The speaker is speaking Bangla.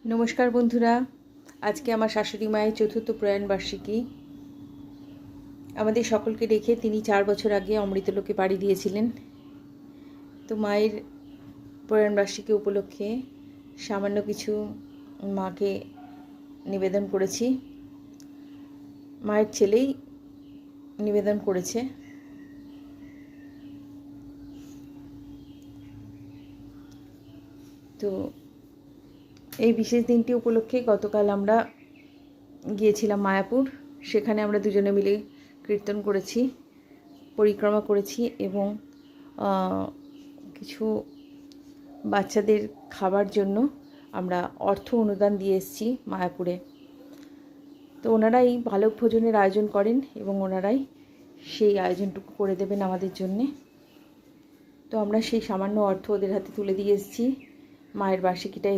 নমস্কার বন্ধুরা, আজকে আমার শাশুড়ি মায়ের চতুর্থ প্রয়াণ বার্ষিকী। আমাদের সকলকে রেখে তিনি 4 বছর আগে অমৃতলোকে পাড়ি দিয়েছিলেন। তো মায়ের প্রয়াণ বার্ষিকী উপলক্ষে সামান্য কিছু মাকে নিবেদন করেছি। মায়ের ছেলেই নিবেদন করেছে। তো এই বিশেষ দিনটি উপলক্ষে গতকাল আমরা গিয়েছিলাম মায়াপুর। সেখানে আমরা দুজনে মিলে কীর্তন করেছি, পরিক্রমা করেছি এবং কিছু বাচ্চাদের খাবার জন্য আমরা অর্থ অনুদান দিয়ে এসেছি মায়াপুরে। তো ওনারাই বালক ভোজনের আয়োজন করেন এবং ওনারাই সেই আয়োজনটুকু করে দেবেন আমাদের জন্যে। তো আমরা সেই সামান্য অর্থ ওদের হাতে তুলে দিয়ে এসেছি। মায়ের বার্ষিকীটা